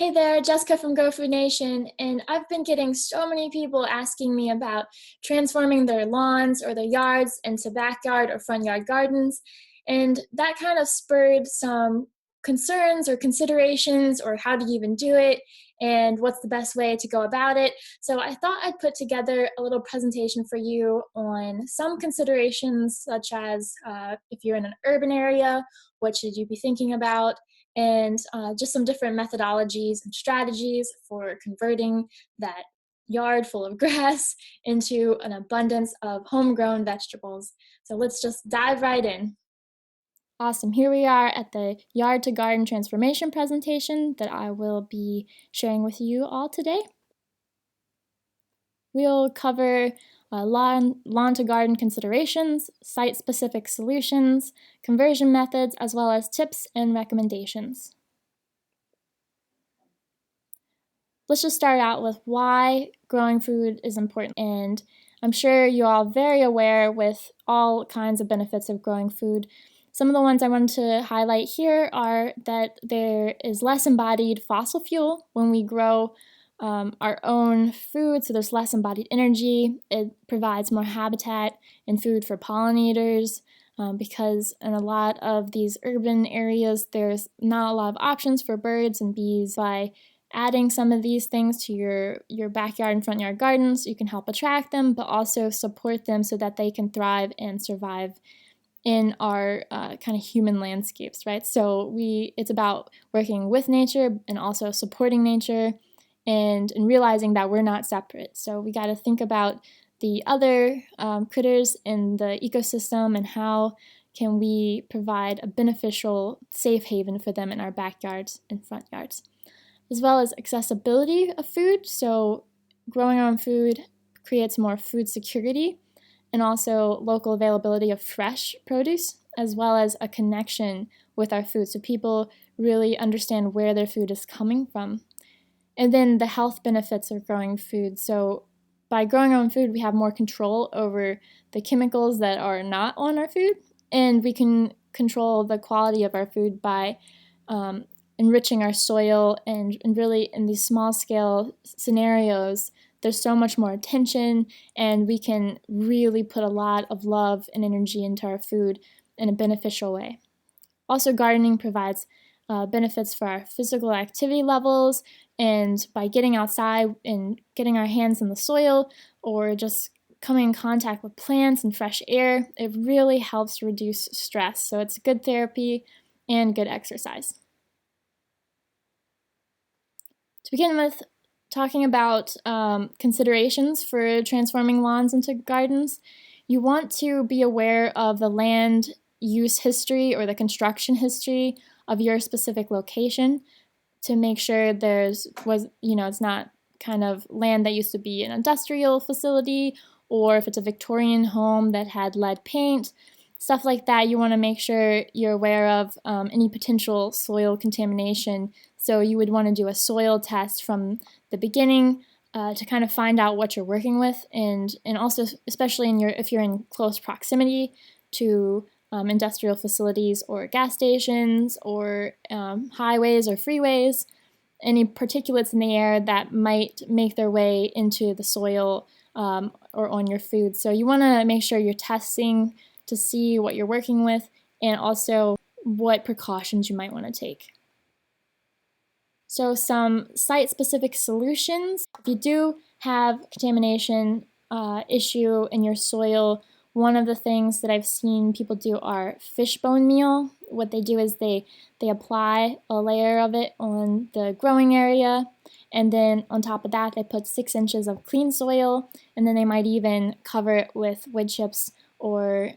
Hey there, Jessica from Go Food Nation, and I've been getting so many people asking me about transforming their lawns or their yards into backyard or front yard gardens, and that kind of spurred some concerns or considerations or how do you even do it and what's the best way to go about it. So I thought I'd put together a little presentation for you on some considerations such as if you're in an urban area, what should you be thinking about? And just some different methodologies and strategies for converting that yard full of grass into an abundance of homegrown vegetables. So let's just dive right in. Awesome. Here we are at the Yard to Garden Transformation presentation that I will be sharing with you all today. We'll cover lawn to garden considerations, site-specific solutions, conversion methods, as well as tips and recommendations. Let's just start out with why growing food is important. And I'm sure you're all very aware with all kinds of benefits of growing food. Some of the ones I wanted to highlight here are that there is less embodied fossil fuel when we grow our own food, so there's less embodied energy. It provides more habitat and food for pollinators because in a lot of these urban areas, there's not a lot of options for birds and bees. By adding some of these things to your backyard and front yard gardens, you can help attract them, but also support them so that they can thrive and survive in our kind of human landscapes, right? So it's about working with nature and also supporting nature and realizing that we're not separate. So we got to think about the other critters in the ecosystem and how can we provide a beneficial safe haven for them in our backyards and front yards, as well as accessibility of food. So growing our own food creates more food security and also local availability of fresh produce, as well as a connection with our food so people really understand where their food is coming from. And then the health benefits of growing food. So by growing our own food, we have more control over the chemicals that are not on our food, and we can control the quality of our food by enriching our soil and really in these small scale scenarios, there's so much more attention and we can really put a lot of love and energy into our food in a beneficial way. Also, gardening provides benefits for our physical activity levels, and by getting outside and getting our hands in the soil or just coming in contact with plants and fresh air, it really helps reduce stress. So it's good therapy and good exercise. To begin with, talking about considerations for transforming lawns into gardens, you want to be aware of the land use history or the construction history of your specific location to make sure it's not kind of land that used to be an industrial facility, or if it's a Victorian home that had lead paint, stuff like that. You want to make sure you're aware of any potential soil contamination. So you would want to do a soil test from the beginning to kind of find out what you're working with, and also especially if you're in close proximity to industrial facilities or gas stations or highways or freeways, any particulates in the air that might make their way into the soil or on your food. So you want to make sure you're testing to see what you're working with and also what precautions you might want to take. So some site-specific solutions. If you do have contamination issue in your soil, one of the things that I've seen people do are fishbone meal. What they do is they apply a layer of it on the growing area, and then on top of that they put 6 inches of clean soil, and then they might even cover it with wood chips or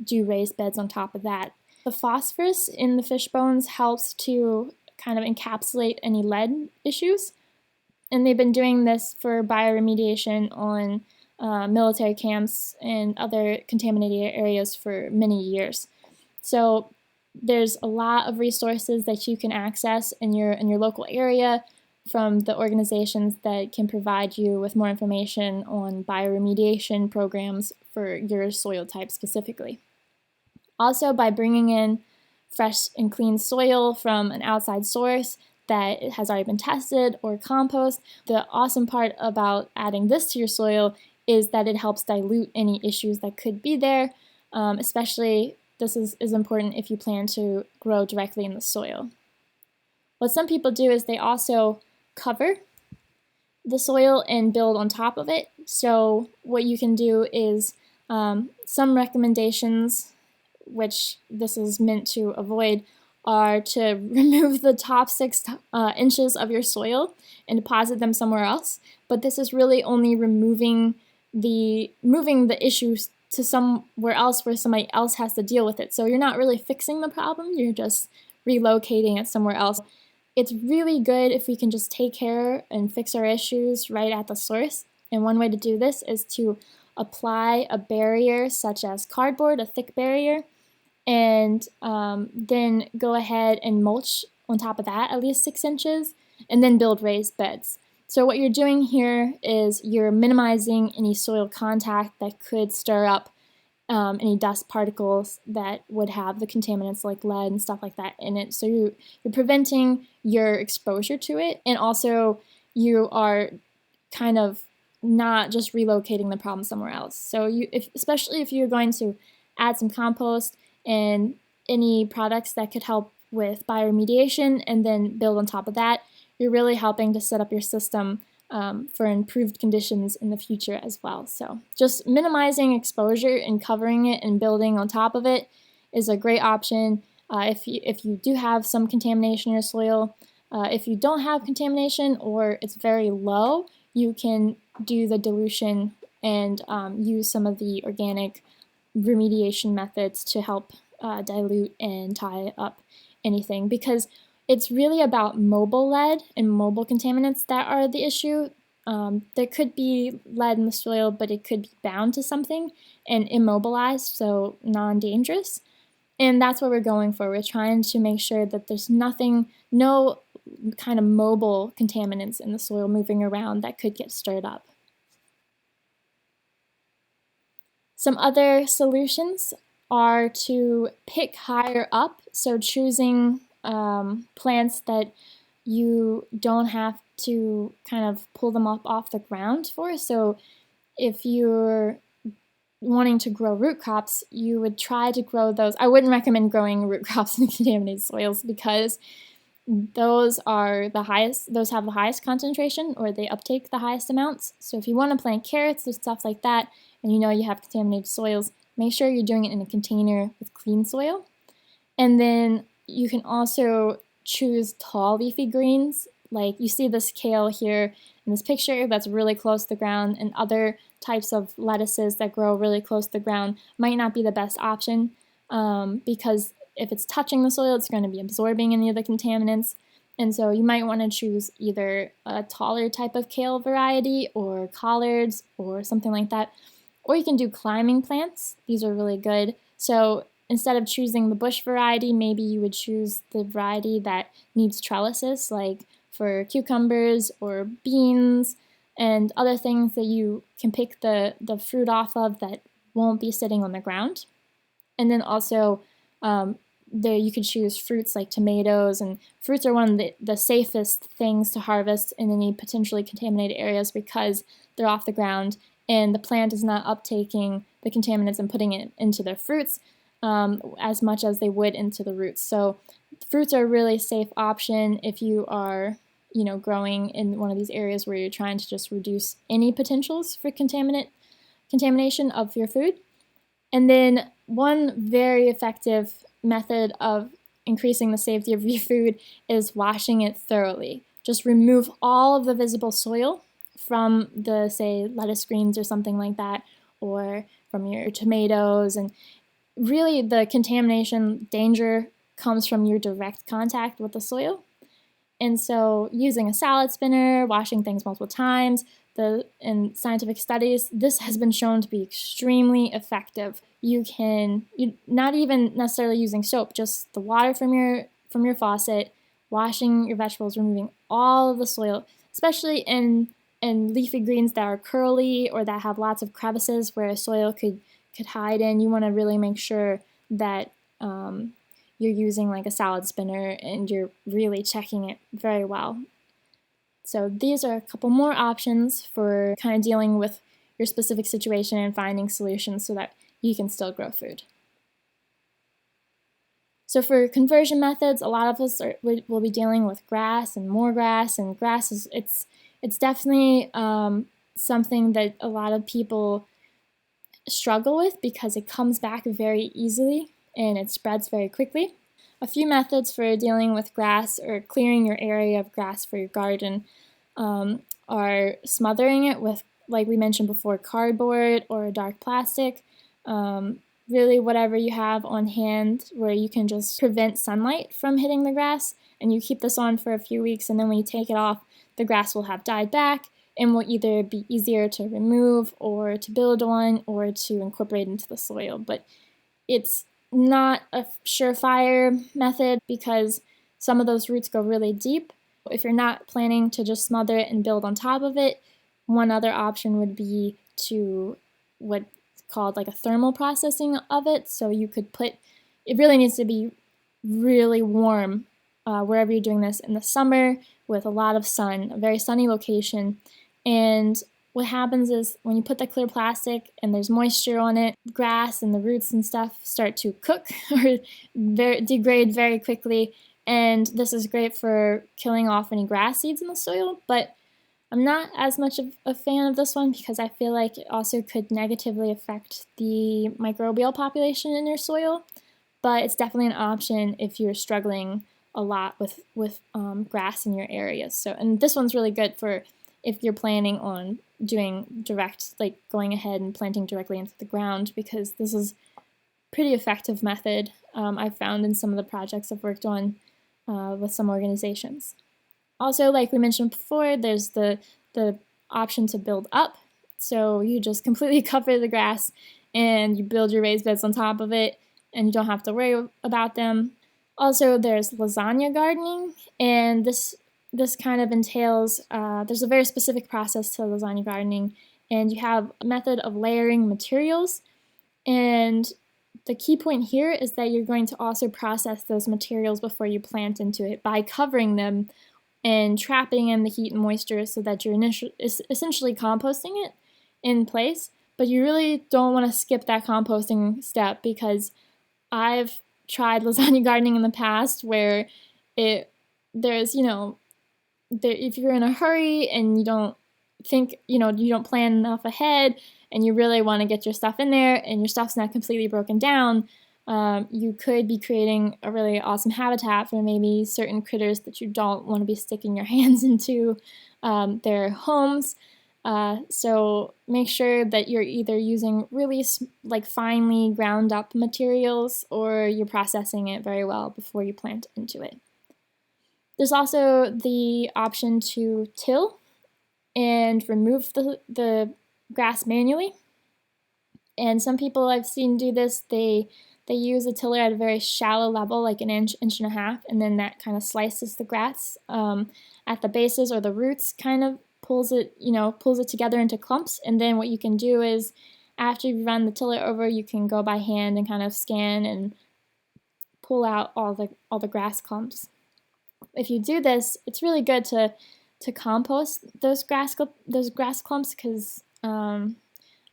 do raised beds on top of that. The phosphorus in the fish bones helps to kind of encapsulate any lead issues, and they've been doing this for bioremediation on military camps and other contaminated areas for many years. So there's a lot of resources that you can access in your local area from the organizations that can provide you with more information on bioremediation programs for your soil type specifically. Also, by bringing in fresh and clean soil from an outside source, that it has already been tested, or compost. The awesome part about adding this to your soil is that it helps dilute any issues that could be there, especially this is important if you plan to grow directly in the soil. What some people do is they also cover the soil and build on top of it. So what you can do is some recommendations, which this is meant to avoid, are to remove the top 6 inches of your soil and deposit them somewhere else. But this is really only moving the issues to somewhere else where somebody else has to deal with it. So you're not really fixing the problem, you're just relocating it somewhere else. It's really good if we can just take care and fix our issues right at the source. And one way to do this is to apply a barrier such as cardboard, a thick barrier, and then go ahead and mulch on top of that at least 6 inches, and then build raised beds. So what you're doing here is you're minimizing any soil contact that could stir up any dust particles that would have the contaminants like lead and stuff like that in it. So you're preventing your exposure to it, and also you are kind of not just relocating the problem somewhere else. So especially if you're going to add some compost and any products that could help with bioremediation and then build on top of that, you're really helping to set up your system for improved conditions in the future as well. So just minimizing exposure and covering it and building on top of it is a great option if you do have some contamination in your soil. If you don't have contamination or it's very low, you can do the dilution and use some of the organic remediation methods to help dilute and tie up anything, because it's really about mobile lead and mobile contaminants that are the issue. There could be lead in the soil, but it could be bound to something and immobilized, so non-dangerous. And that's what we're going for. We're trying to make sure that there's no kind of mobile contaminants in the soil moving around that could get stirred up. Some other solutions are to pick higher up, so choosing plants that you don't have to kind of pull them up off the ground for. So if you're wanting to grow root crops, you would try to grow those. I wouldn't recommend growing root crops in contaminated soils because those have the highest concentration, or they uptake the highest amounts. So if you want to plant carrots or stuff like that, and you know you have contaminated soils, make sure you're doing it in a container with clean soil. And then you can also choose tall leafy greens. Like you see this kale here in this picture that's really close to the ground, and other types of lettuces that grow really close to the ground might not be the best option because if it's touching the soil, it's going to be absorbing any of the contaminants. And so you might want to choose either a taller type of kale variety or collards or something like that. Or you can do climbing plants. These are really good. So instead of choosing the bush variety, maybe you would choose the variety that needs trellises, like for cucumbers or beans and other things that you can pick the fruit off of that won't be sitting on the ground. And then also there you could choose fruits like tomatoes, and fruits are one of the safest things to harvest in any potentially contaminated areas because they're off the ground and the plant is not uptaking the contaminants and putting it into their fruits as much as they would into the roots. So fruits are a really safe option if you are growing in one of these areas where you're trying to just reduce any potentials for contamination of your food. And then one very effective method of increasing the safety of your food is washing it thoroughly. Just remove all of the visible soil from the, say, lettuce greens or something like that, or from your tomatoes. And really the contamination danger comes from your direct contact with the soil. And so using a salad spinner, washing things multiple times, in scientific studies, this has been shown to be extremely effective. You not even necessarily using soap, just the water from your faucet, washing your vegetables, removing all of the soil, especially in leafy greens that are curly or that have lots of crevices where soil could hide in. You want to really make sure that you're using like a salad spinner and you're really checking it very well. So these are a couple more options for kind of dealing with your specific situation and finding solutions so that you can still grow food. So for conversion methods, a lot of us will be dealing with grass and more grass, and grass is it's definitely something that a lot of people struggle with because it comes back very easily and it spreads very quickly. A few methods for dealing with grass or clearing your area of grass for your garden are smothering it with, like we mentioned before, cardboard or dark plastic. Really whatever you have on hand where you can just prevent sunlight from hitting the grass, and you keep this on for a few weeks, and then when you take it off, the grass will have died back and will either be easier to remove or to build on or to incorporate into the soil. But it's not a surefire method because some of those roots go really deep. If you're not planning to just smother it and build on top of it, one other option would be to what's called like a thermal processing of it. So you could put, it really needs to be really warm wherever you're doing this in the summer with a lot of sun, a very sunny location. And what happens is when you put the clear plastic and there's moisture on it, grass and the roots and stuff start to cook or degrade very quickly. And this is great for killing off any grass seeds in the soil, but I'm not as much of a fan of this one because I feel like it also could negatively affect the microbial population in your soil. But it's definitely an option if you're struggling a lot with grass in your areas. So, and this one's really good for if you're planning on doing direct, like going ahead and planting directly into the ground, because this is a pretty effective method I've found in some of the projects I've worked on with some organizations. Also, like we mentioned before, there's the option to build up. So you just completely cover the grass and you build your raised beds on top of it, and you don't have to worry about them. Also, there's lasagna gardening, and this kind of entails, there's a very specific process to lasagna gardening, and you have a method of layering materials. And the key point here is that you're going to also process those materials before you plant into it by covering them and trapping in the heat and moisture so that you're essentially composting it in place. But you really don't want to skip that composting step, because I've tried lasagna gardening in the past where there's, if you're in a hurry and you don't think, you don't plan enough ahead and you really want to get your stuff in there and your stuff's not completely broken down, you could be creating a really awesome habitat for maybe certain critters that you don't want to be sticking your hands into their homes. So make sure that you're either using really finely ground up materials or you're processing it very well before you plant into it. There's also the option to till and remove the grass manually. And some people I've seen do this, they use a tiller at a very shallow level, like an inch and a half, and then that kind of slices the grass at the bases, or the roots kind of pulls it together into clumps. And then what you can do is, after you run the tiller over, you can go by hand and kind of scan and pull out all the grass clumps. If you do this, it's really good to compost those grass clumps, because I'm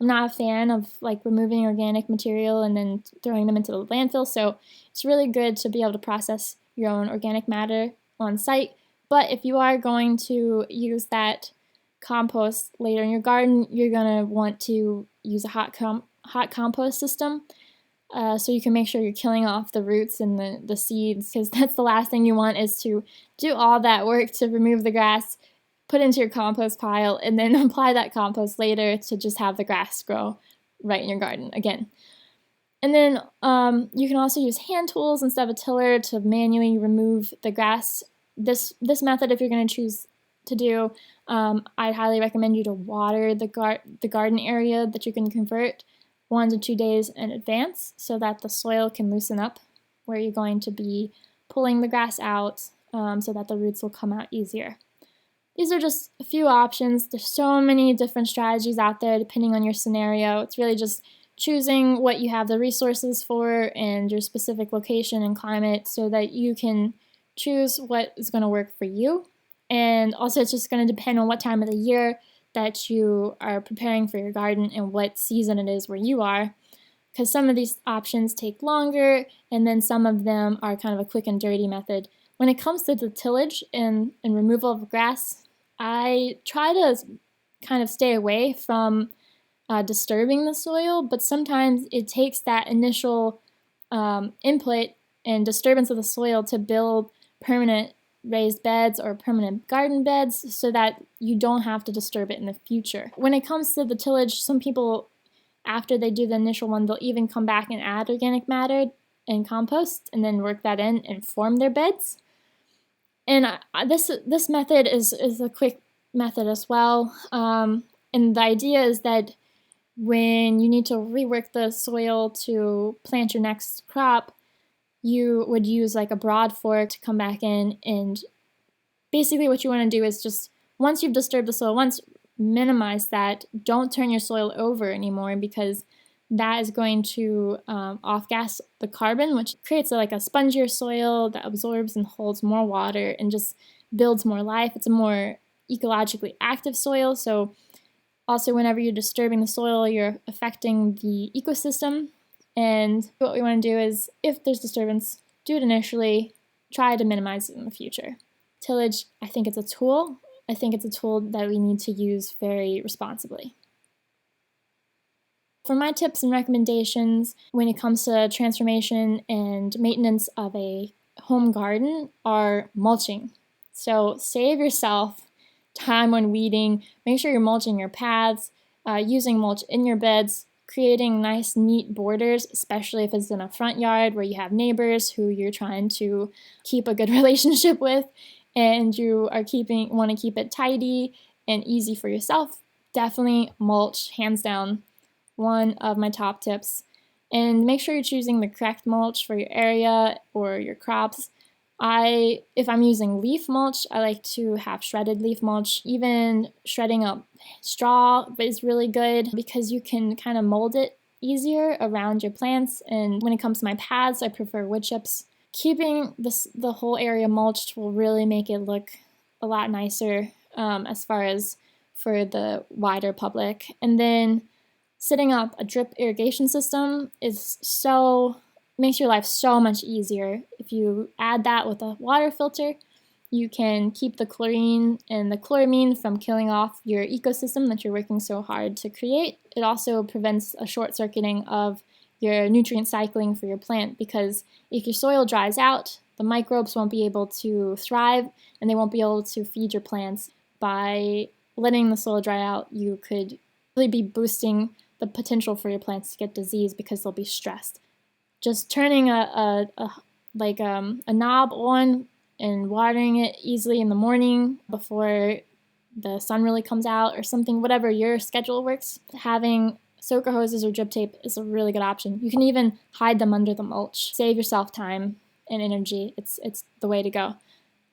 not a fan of removing organic material and then throwing them into the landfill. So it's really good to be able to process your own organic matter on site. But if you are going to use that compost later in your garden, you're going to want to use a hot compost system. So you can make sure you're killing off the roots and the seeds, because that's the last thing you want, is to do all that work to remove the grass, put into your compost pile, and then apply that compost later to just have the grass grow right in your garden again. And then you can also use hand tools instead of a tiller to manually remove the grass. This method, if you're going to choose to do, I'd highly recommend you to water the garden area that you can convert 1 to 2 days in advance so that the soil can loosen up where you're going to be pulling the grass out, so that the roots will come out easier. These are just a few options. There's so many different strategies out there depending on your scenario. It's really just choosing what you have the resources for and your specific location and climate so that you can choose what is going to work for you. And also it's just going to depend on what time of the year that you are preparing for your garden and what season it is where you are, because some of these options take longer and then some of them are kind of a quick and dirty method. When it comes to the tillage and removal of grass, I try to kind of stay away from disturbing the soil, but sometimes it takes that initial input and disturbance of the soil to build permanent raised beds or permanent garden beds so that you don't have to disturb it in the future. When it comes to the tillage, some people, after they do the initial one, they'll even come back and add organic matter and compost and then work that in and form their beds. And this method is a quick method as well. And the idea is that when you need to rework the soil to plant your next crop, you would use like a broad fork to come back in, and basically what you want to do is just, once you've disturbed the soil once, minimize that. Don't turn your soil over anymore, because that is going to off-gas the carbon, which creates like a spongier soil that absorbs and holds more water and just builds more life. It's a more ecologically active soil, so also whenever you're disturbing the soil, you're affecting the ecosystem. And what we want to do is, if there's disturbance, do it initially, try to minimize it in the future. Tillage, I think it's a tool. I think it's a tool that we need to use very responsibly. For my tips and recommendations when it comes to transformation and maintenance of a home garden are mulching. So save yourself time when weeding. Make sure you're mulching your paths, using mulch in your beds, creating nice neat borders, especially if it's in a front yard where you have neighbors who you're trying to keep a good relationship with and you are want to keep it tidy and easy for yourself. Definitely mulch, hands down, one of my top tips. And make sure you're choosing the correct mulch for your area or your crops. If I'm using leaf mulch, I like to have shredded leaf mulch. Even shredding up straw is really good because you can kind of mold it easier around your plants. And when it comes to my paths, I prefer wood chips. Keeping the whole area mulched will really make it look a lot nicer as far as for the wider public. And then setting up a drip irrigation system makes your life so much easier. If you add that with a water filter, you can keep the chlorine and the chloramine from killing off your ecosystem that you're working so hard to create. It also prevents a short-circuiting of your nutrient cycling for your plant, because if your soil dries out, the microbes won't be able to thrive and they won't be able to feed your plants. By letting the soil dry out, you could really be boosting the potential for your plants to get disease because they'll be stressed. Just turning a knob on and watering it easily in the morning before the sun really comes out or something, whatever your schedule works. Having soaker hoses or drip tape is a really good option. You can even hide them under the mulch. Save yourself time and energy. It's the way to go.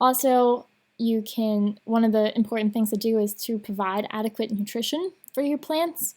Also, one of the important things to do is to provide adequate nutrition for your plants,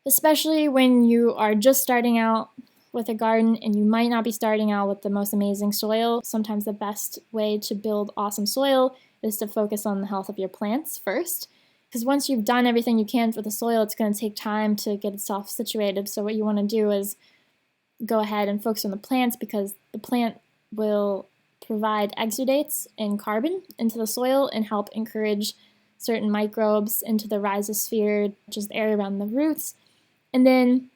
especially when you are just starting out with a garden and you might not be starting out with the most amazing soil. Sometimes the best way to build awesome soil is to focus on the health of your plants first, because once you've done everything you can for the soil, it's going to take time to get itself situated. So what you want to do is go ahead and focus on the plants, because the plant will provide exudates and carbon into the soil and help encourage certain microbes into the rhizosphere, which is the area around the roots. And then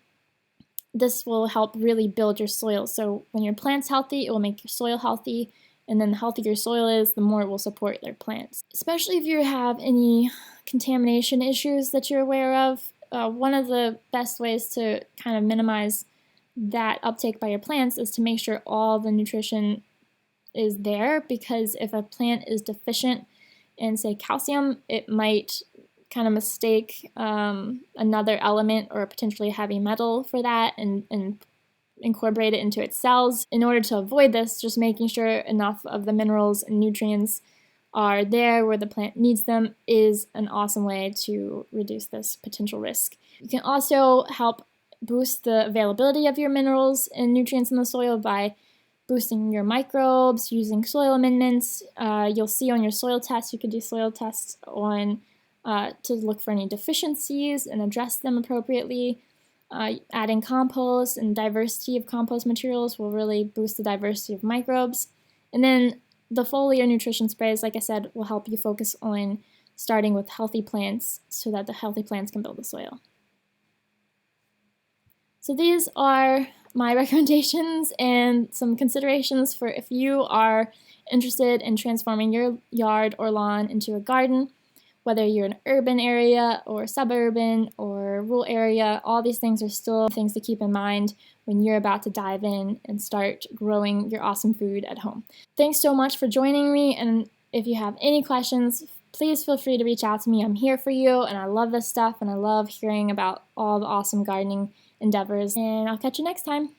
this will help really build your soil. So when your plant's healthy, it will make your soil healthy. And then the healthier your soil is, the more it will support their plants. Especially if you have any contamination issues that you're aware of, one of the best ways to kind of minimize that uptake by your plants is to make sure all the nutrition is there, because if a plant is deficient in, say, calcium, it might kind of mistake another element or potentially heavy metal for that and incorporate it into its cells. In order to avoid this, just making sure enough of the minerals and nutrients are there where the plant needs them is an awesome way to reduce this potential risk. You can also help boost the availability of your minerals and nutrients in the soil by boosting your microbes, using soil amendments. You'll see on your soil test, you could do soil tests on to look for any deficiencies and address them appropriately. Adding compost and diversity of compost materials will really boost the diversity of microbes. And then the foliar nutrition sprays, like I said, will help you focus on starting with healthy plants so that the healthy plants can build the soil. So these are my recommendations and some considerations for if you are interested in transforming your yard or lawn into a garden, whether you're in an urban area or suburban or rural area. All these things are still things to keep in mind when you're about to dive in and start growing your awesome food at home. Thanks so much for joining me, and if you have any questions, please feel free to reach out to me. I'm here for you, and I love this stuff, and I love hearing about all the awesome gardening endeavors, and I'll catch you next time.